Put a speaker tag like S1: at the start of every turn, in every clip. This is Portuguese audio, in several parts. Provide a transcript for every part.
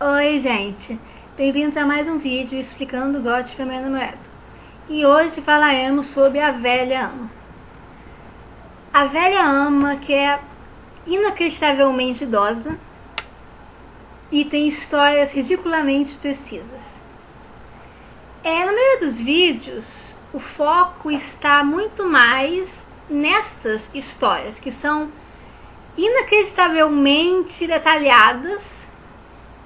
S1: Oi gente, bem-vindos a mais um vídeo explicando o GOT Feminino Numeroso. E hoje falaremos sobre a velha ama. A velha ama que é inacreditavelmente idosa e tem histórias ridiculamente precisas. Na maioria dos vídeos, o foco está muito mais nestas histórias, que são inacreditavelmente detalhadas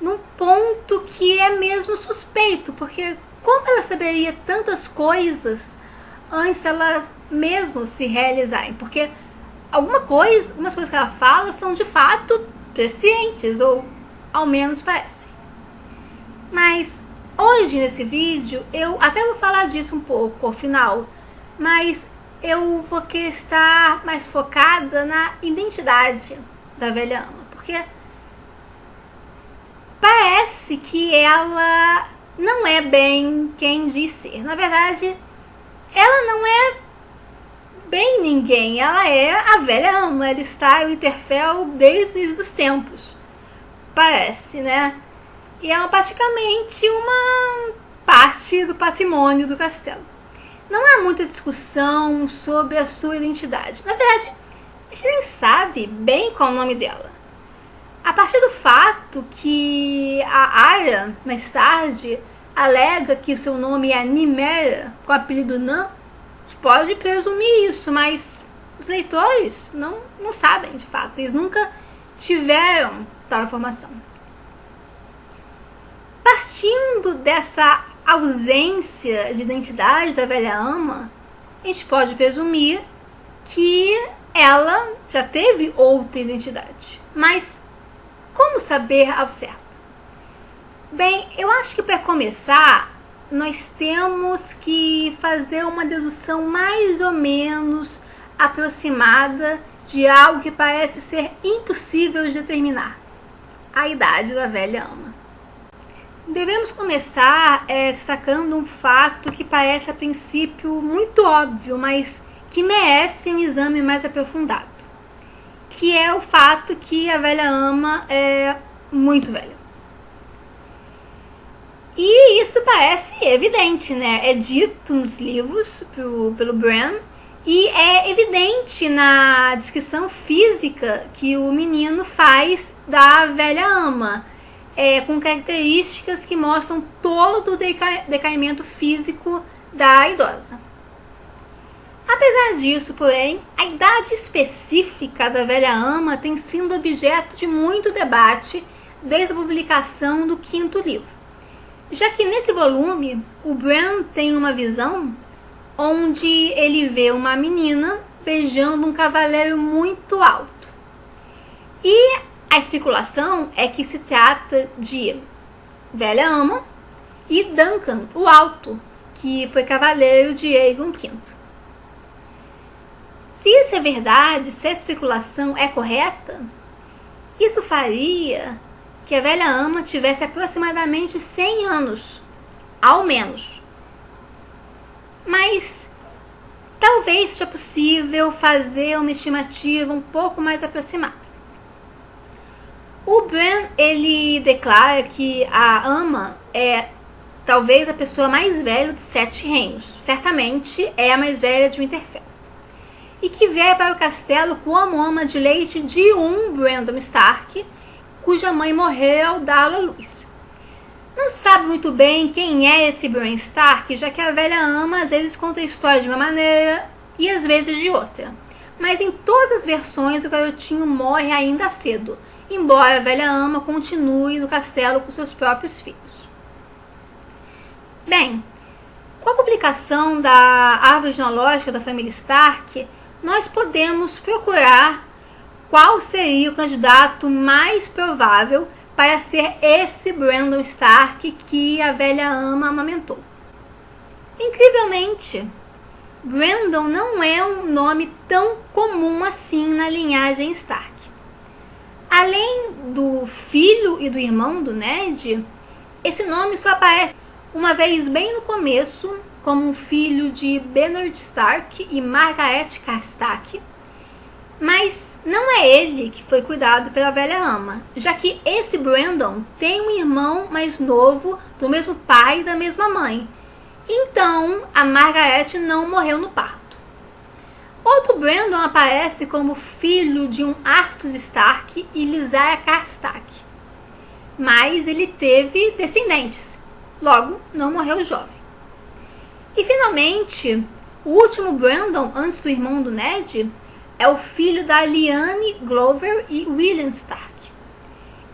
S1: num ponto que é mesmo suspeito, porque como ela saberia tantas coisas antes elas mesmo se realizarem? Porque algumas coisas que ela fala são de fato prescientes, ou ao menos parecem. Mas hoje nesse vídeo eu até vou falar disso um pouco ao final, mas eu vou querer estar mais focada na identidade da velha ama, porque parece que ela não é bem quem diz ser. Na verdade, ela não é bem ninguém. Ela é a velha ama. Ela está em Winterfell desde o início dos tempos. Parece, né? E é praticamente uma parte do patrimônio do castelo. Não há muita discussão sobre a sua identidade. Na verdade, a gente nem sabe bem qual é o nome dela. A partir do fato que a Arya, mais tarde, alega que seu nome é Nymeria, com o apelido Nan, a gente pode presumir isso, mas os leitores não sabem de fato. Eles nunca tiveram tal informação. Partindo dessa ausência de identidade da velha ama, a gente pode presumir que ela já teve outra identidade. Mas como saber ao certo? Bem, eu acho que para começar, nós temos que fazer uma dedução mais ou menos aproximada de algo que parece ser impossível de determinar: a idade da velha ama. Devemos começar destacando um fato que parece a princípio muito óbvio, mas que merece um exame mais aprofundado, que é o fato que a velha ama é muito velha. E isso parece evidente, né? É dito nos livros pelo Bran, e é evidente na descrição física que o menino faz da velha ama, com características que mostram todo o decaimento físico da idosa. Apesar disso, porém, a idade específica da velha ama tem sido objeto de muito debate desde a publicação do 5º livro, já que nesse volume o Bran tem uma visão onde ele vê uma menina beijando um cavaleiro muito alto. E a especulação é que se trata de velha ama e Duncan, o Alto, que foi cavaleiro de Aegon V. Se isso é verdade, se a especulação é correta, isso faria que a velha ama tivesse aproximadamente 100 anos, ao menos. Mas talvez seja possível fazer uma estimativa um pouco mais aproximada. O Bran, ele declara que a ama é talvez a pessoa mais velha dos 7 reinos. Certamente é a mais velha de Winterfell. E que veio para o castelo como ama de leite de um Brandon Stark, cuja mãe morreu ao dá-lo à luz. Não sabe muito bem quem é esse Bran Stark, já que a velha ama às vezes conta a história de uma maneira e às vezes de outra. Mas em todas as versões o garotinho morre ainda cedo, embora a velha ama continue no castelo com seus próprios filhos. Bem, com a publicação da árvore genealógica da família Stark, nós podemos procurar qual seria o candidato mais provável para ser esse Brandon Stark que a velha ama amamentou. Incrivelmente, Brandon não é um nome tão comum assim na linhagem Stark. Além do filho e do irmão do Ned, esse nome só aparece uma vez bem no começo, como um filho de Bernard Stark e Margaret Karstark, Mas não é ele que foi cuidado pela velha ama, já que esse Brandon tem um irmão mais novo do mesmo pai e da mesma mãe. Então, a Margaret não morreu no parto. Outro Brandon aparece como filho de um Arthur Stark e Lysaia Karstark. Mas ele teve descendentes, logo não morreu jovem. E finalmente, o último Brandon antes do irmão do Ned é o filho da Lyanne Glover e William Stark.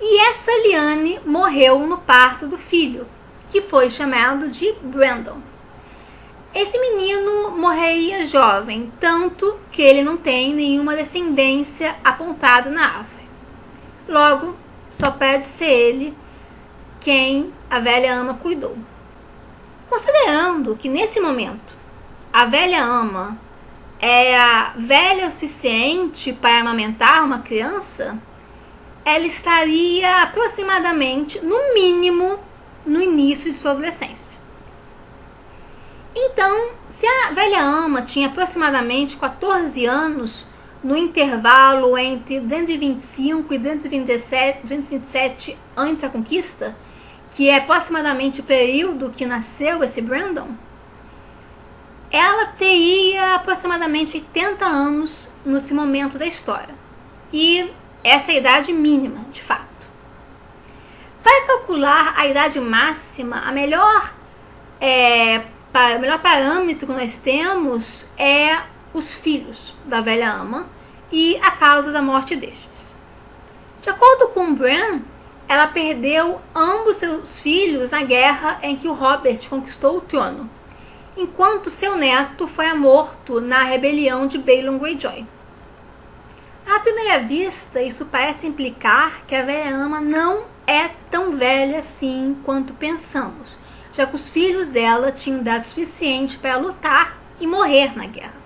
S1: E essa Lyanne morreu no parto do filho, que foi chamado de Brandon. Esse menino morreria jovem, tanto que ele não tem nenhuma descendência apontada na árvore. Logo, só pode ser ele quem a velha ama cuidou. Considerando que nesse momento a velha ama é velha o suficiente para amamentar uma criança, ela estaria aproximadamente, no mínimo, no início de sua adolescência. Então, se a velha ama tinha aproximadamente 14 anos no intervalo entre 225 e 227 antes da conquista, que é aproximadamente o período que nasceu esse Brandon, ela teria aproximadamente 80 anos nesse momento da história. E essa é a idade mínima, de fato. Para calcular a idade máxima, o melhor parâmetro que nós temos é os filhos da velha ama e a causa da morte destes. De acordo com Bran, ela perdeu ambos seus filhos na guerra em que o Robert conquistou o trono, enquanto seu neto foi morto na rebelião de Balon Greyjoy. À primeira vista, isso parece implicar que a velha ama não é tão velha assim quanto pensamos, já que os filhos dela tinham idade suficiente para lutar e morrer na guerra.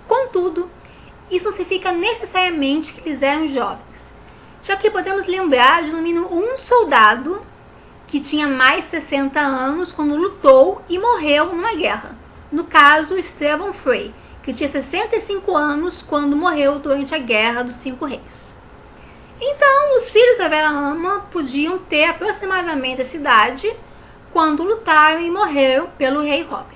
S1: Contudo, isso não significa necessariamente que eles eram jovens, já que podemos lembrar de no mínimo um soldado que tinha mais de 60 anos quando lutou e morreu numa guerra. No caso, Stephen Frey, que tinha 65 anos quando morreu durante a Guerra dos Cinco Reis. Então, os filhos da velha ama podiam ter aproximadamente essa idade quando lutaram e morreram pelo rei Robert.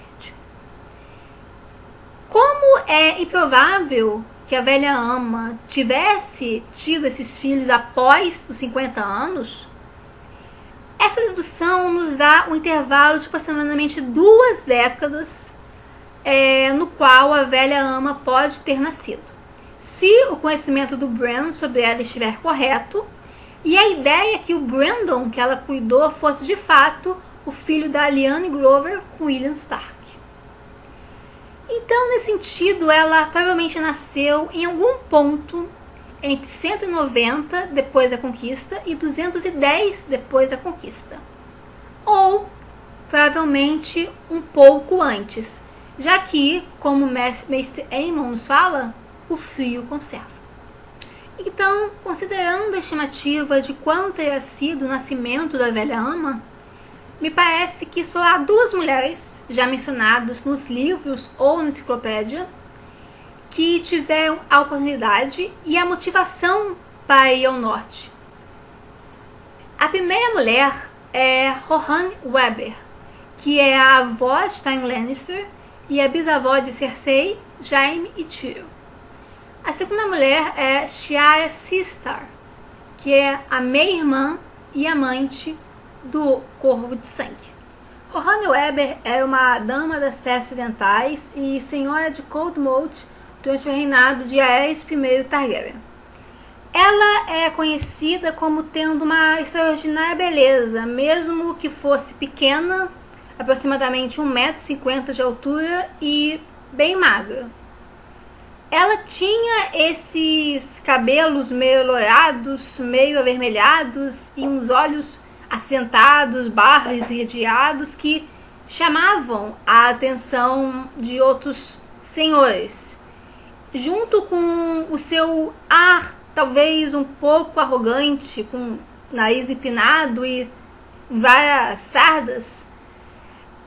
S1: Como é improvável que a velha ama tivesse tido esses filhos após os 50 anos, essa dedução nos dá um intervalo de aproximadamente 2 décadas no qual a velha ama pode ter nascido, se o conhecimento do Bran sobre ela estiver correto e a ideia que o Brandon que ela cuidou fosse de fato o filho da Lyanne Glover com William Stark. Então, nesse sentido, ela provavelmente nasceu em algum ponto entre 190 depois da conquista e 210 depois da conquista. Ou, provavelmente, um pouco antes, já que, como o Mestre Aemon nos fala, o frio conserva. Então, considerando a estimativa de quanto teria sido o nascimento da velha ama, me parece que só há 2 mulheres, já mencionadas nos livros ou na enciclopédia, que tiveram a oportunidade e a motivação para ir ao norte. A primeira mulher é Rohanne Webber, que é a avó de Tyrion Lannister e a bisavó de Cersei, Jaime e Tyrion. A segunda mulher é Shiara Seastar, que é a meia-irmã e amante do Corvo de Sangue. Rohanne Webber é uma dama das Terras Ocidentais e senhora de Coldmoat durante o reinado de Aerys I Targaryen. Ela é conhecida como tendo uma extraordinária beleza, mesmo que fosse pequena, aproximadamente 1,50 m de altura e bem magra. Ela tinha esses cabelos meio alourados, meio avermelhados e uns olhos acinzentados, esverdeados, que chamavam a atenção de outros senhores, junto com o seu ar talvez um pouco arrogante, com nariz empinado e várias sardas.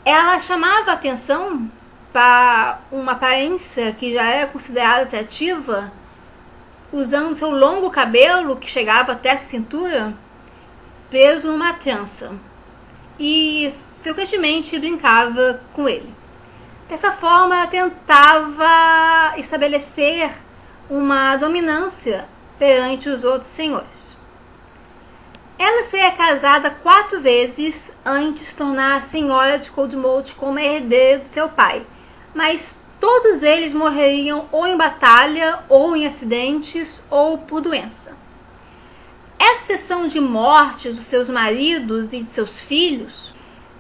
S1: Ela chamava a atenção para uma aparência que já era considerada atrativa usando seu longo cabelo, que chegava até a sua cintura, preso numa trança, e frequentemente brincava com ele. Dessa forma, ela tentava estabelecer uma dominância perante os outros senhores. Ela seria casada 4 vezes antes de se tornar a senhora de Coldmoat como herdeira de seu pai, mas todos eles morreriam ou em batalha, ou em acidentes, ou por doença. Essa exceção de mortes dos seus maridos e de seus filhos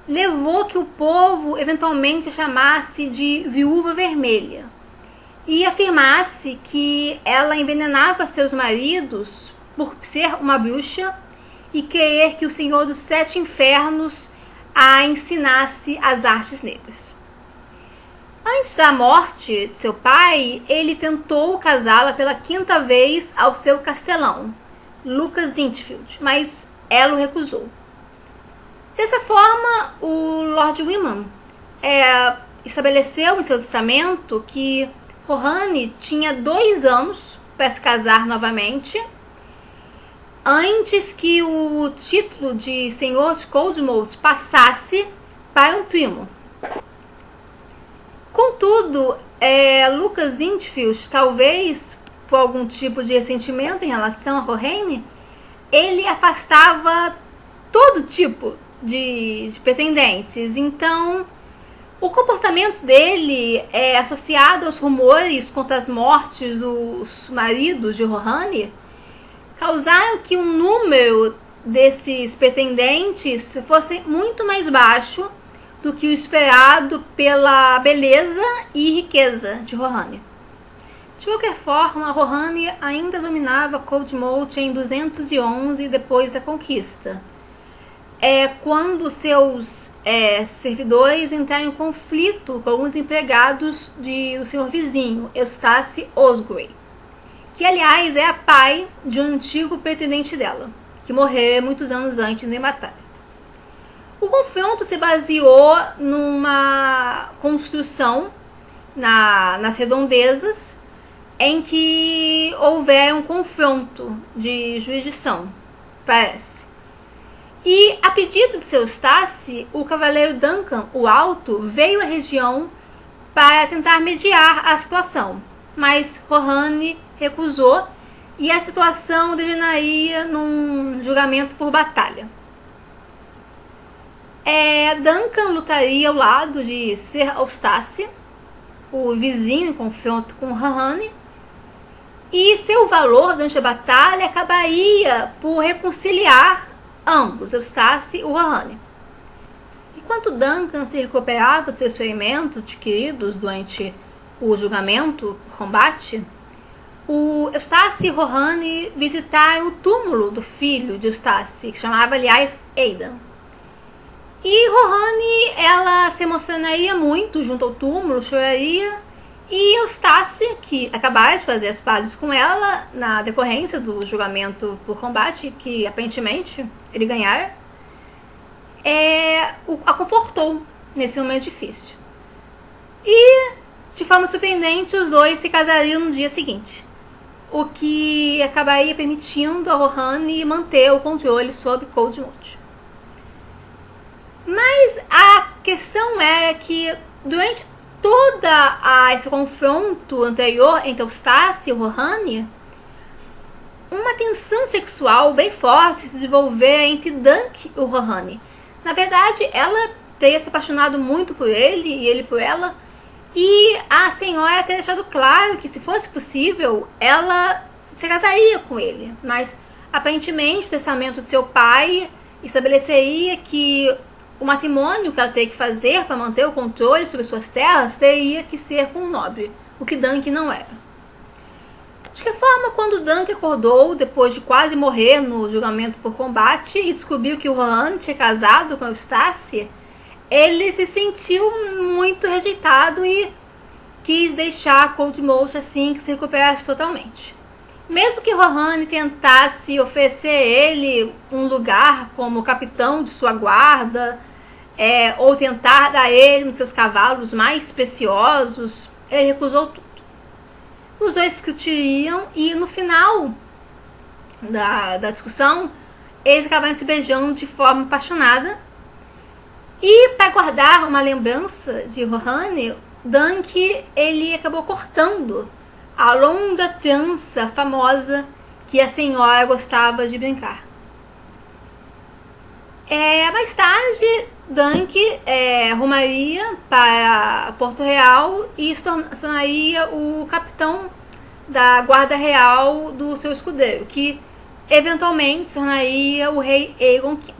S1: levou que o povo eventualmente a chamasse de Viúva Vermelha e afirmasse que ela envenenava seus maridos por ser uma bruxa e querer que o Senhor dos 7 Infernos a ensinasse as artes negras. Antes da morte de seu pai, ele tentou casá-la pela 5ª vez ao seu castelão, Lucas Inchfield, mas ela o recusou. Dessa forma, o Lord Wyman estabeleceu em seu testamento que Rohanne tinha 2 anos para se casar novamente, antes que o título de Senhor de Coldmoat passasse para um primo. Contudo, Lucas Inchfield, talvez por algum tipo de ressentimento em relação a Rohanne, ele afastava todo tipo de pretendentes. Então, o comportamento dele é associado aos rumores contra as mortes dos maridos de Rohanne, causaram que o número desses pretendentes fosse muito mais baixo do que o esperado pela beleza e riqueza de Rohanne. De qualquer forma, Rohanne ainda dominava Coldmoat em 211 depois da conquista, quando seus servidores entraram em conflito com alguns empregados do seu vizinho, Eustace Osgrey, que aliás é a pai de um antigo pretendente dela, que morreu muitos anos antes em batalha. O confronto se baseou numa construção nas redondezas em que houver um confronto de jurisdição, parece. E, a pedido de seu Eustace, o cavaleiro Duncan, o Alto, veio à região para tentar mediar a situação, mas Rohanne recusou e a situação degeneraria num julgamento por batalha. Duncan lutaria ao lado de Sir Eustace, o vizinho em confronto com Rohanne, e seu valor durante a batalha acabaria por reconciliar ambos, Eustace e Rohanne. Enquanto Duncan se recuperava de seus ferimentos adquiridos durante o julgamento por combate, o Eustace e Rohanne visitaram o túmulo do filho de Eustace, que chamava, aliás, Aidan. E Rohanne, ela se emocionaria muito junto ao túmulo, choraria, e Eustace, que acabara de fazer as pazes com ela na decorrência do julgamento por combate, que aparentemente ele ganhara, a confortou nesse momento difícil. E, de forma surpreendente, os dois se casariam no dia seguinte, o que acabaria permitindo a Rohanne manter o controle sobre Coldmoat. Mas a questão é que durante todo esse confronto anterior entre Eustace e Rohanne, uma tensão sexual bem forte se desenvolveu entre Dunk e Rohanne. Na verdade, ela teria se apaixonado muito por ele e ele por ela, e a senhora teria deixado claro que, se fosse possível, ela se casaria com ele. Mas, aparentemente, o testamento de seu pai estabeleceria que o matrimônio que ela teria que fazer para manter o controle sobre suas terras teria que ser com um nobre, o que Dunk não era. De qualquer forma, quando Dunk acordou, depois de quase morrer no julgamento por combate, e descobriu que o Rohanne tinha casado com Eustace, ele se sentiu muito rejeitado e quis deixar Coldmoat assim que se recuperasse totalmente. Mesmo que Rohanne tentasse oferecer a ele um lugar como capitão de sua guarda, ou tentar dar a ele um de seus cavalos mais preciosos, ele recusou tudo. os dois discutiriam e no final da discussão eles acabaram se beijando de forma apaixonada. E para guardar uma lembrança de Rohanne, Dunk ele acabou cortando a longa trança famosa que a senhora gostava de brincar. Mais tarde, Dunk rumaria para Porto Real e se tornaria o capitão da guarda real do seu escudeiro, que eventualmente se tornaria o rei Aegon V.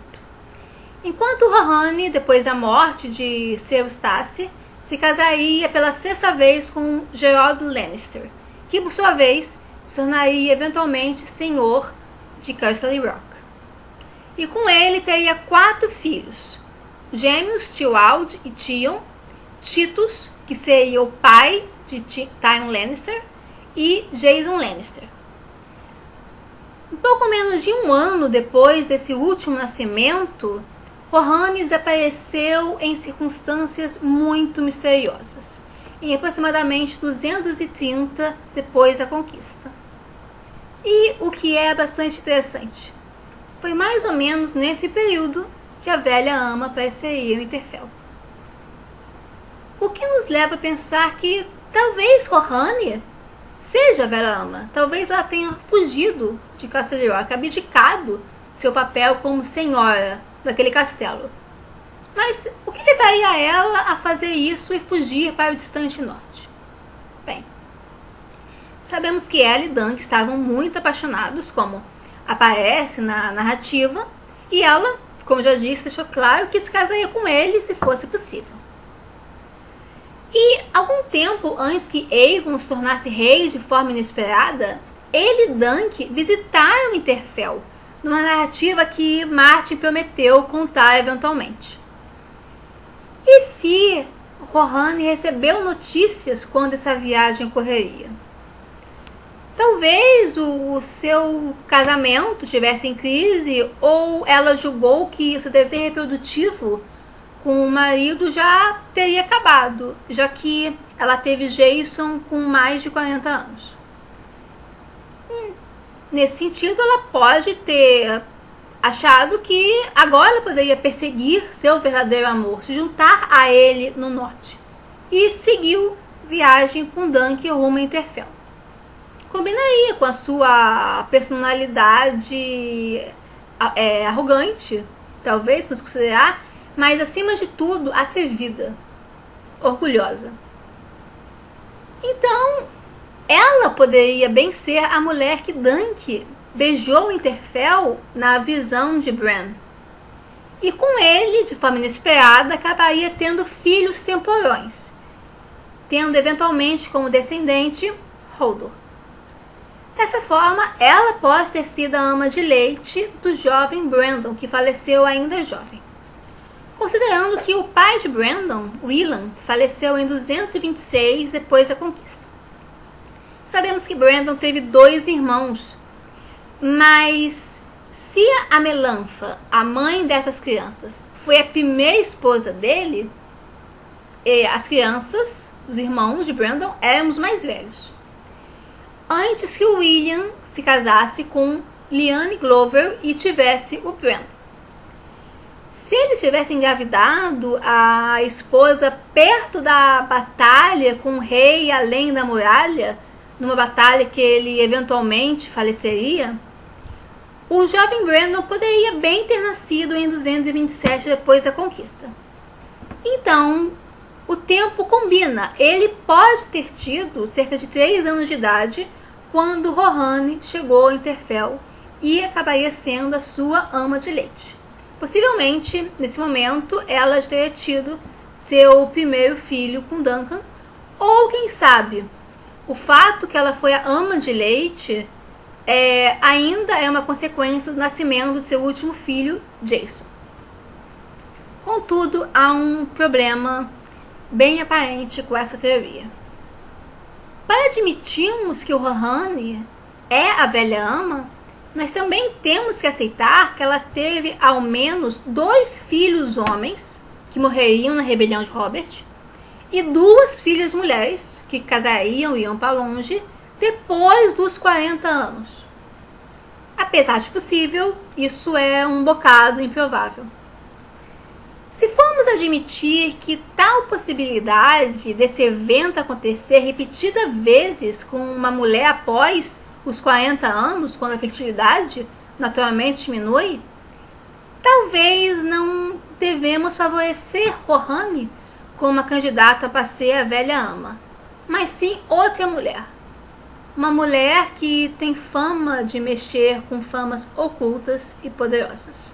S1: Enquanto Rohanne, depois da morte de seu Eustace, se casaria pela 6ª vez com Gerald Lannister, que por sua vez se tornaria eventualmente senhor de Casterly Rock. E com ele teria 4 filhos, gêmeos Tywald e Tion, Titus, que seria o pai de Tywin Lannister, e Jason Lannister. Um pouco menos de um ano depois desse último nascimento, Rohanne desapareceu em circunstâncias muito misteriosas, em aproximadamente 230 depois da conquista. E o que é bastante interessante, foi mais ou menos nesse período que a velha ama apareceria em Winterfell. O que nos leva a pensar que talvez Rohanne seja a velha ama, talvez ela tenha fugido de Casterly Rock, abdicado seu papel como senhora daquele castelo. Mas o que levaria ela a fazer isso e fugir para o distante norte? Bem, sabemos que ela e Dunk estavam muito apaixonados, como aparece na narrativa, e ela, como já disse, deixou claro que se casaria com ele se fosse possível. E algum tempo antes que Aegon se tornasse rei de forma inesperada, ele e Dunk visitaram Winterfell, numa narrativa que Martin prometeu contar eventualmente. E se Rohanne recebeu notícias quando essa viagem ocorreria? Talvez o seu casamento estivesse em crise, ou ela julgou que o seu dever reprodutivo com o marido já teria acabado, já que ela teve Jason com mais de 40 anos. Nesse sentido, ela pode ter achado que agora ela poderia perseguir seu verdadeiro amor, se juntar a ele no norte. E seguiu viagem com Dunk rumo a Winterfell. Combinaria com a sua personalidade arrogante, talvez, podemos considerar, mas acima de tudo, atrevida, orgulhosa. Então, ela poderia bem ser a mulher que Dunk beijou Winterfell na visão de Bran. E com ele, de forma inesperada, acabaria tendo filhos temporões, tendo eventualmente como descendente Hodor. Dessa forma, ela pode ter sido a ama de leite do jovem Brandon, que faleceu ainda jovem. Considerando que o pai de Brandon, Willan, faleceu em 226 depois da conquista. Sabemos que Brandon teve 2 irmãos, mas se a Melantha, a mãe dessas crianças, foi a primeira esposa dele, as crianças, os irmãos de Brandon, eram os mais velhos. Antes que o William se casasse com Lyanna Glover e tivesse o Brandon. Se ele tivesse engravidado a esposa perto da batalha com o rei além da muralha, numa batalha que ele eventualmente faleceria, o jovem Brandon poderia bem ter nascido em 227 depois da conquista. Então, o tempo combina. Ele pode ter tido cerca de 3 anos de idade quando Rohanne chegou a Winterfell e acabaria sendo a sua ama de leite. Possivelmente, nesse momento, ela já teria tido seu primeiro filho com Duncan, ou quem sabe, o fato que ela foi a ama de leite ainda é uma consequência do nascimento de seu último filho, Jason. Contudo, há um problema bem aparente com essa teoria. Para admitirmos que o Rohanne é a velha ama, nós também temos que aceitar que ela teve ao menos 2 filhos homens, que morreriam na rebelião de Robert, e 2 filhas mulheres, que casariam e iam para longe, depois dos 40 anos. Apesar de possível, isso é um bocado improvável. Se formos admitir que tal possibilidade desse evento acontecer repetidas vezes com uma mulher após os 40 anos, quando a fertilidade naturalmente diminui, talvez não devemos favorecer Rohani como uma candidata para ser a velha ama, mas sim outra mulher. Uma mulher que tem fama de mexer com famas ocultas e poderosas.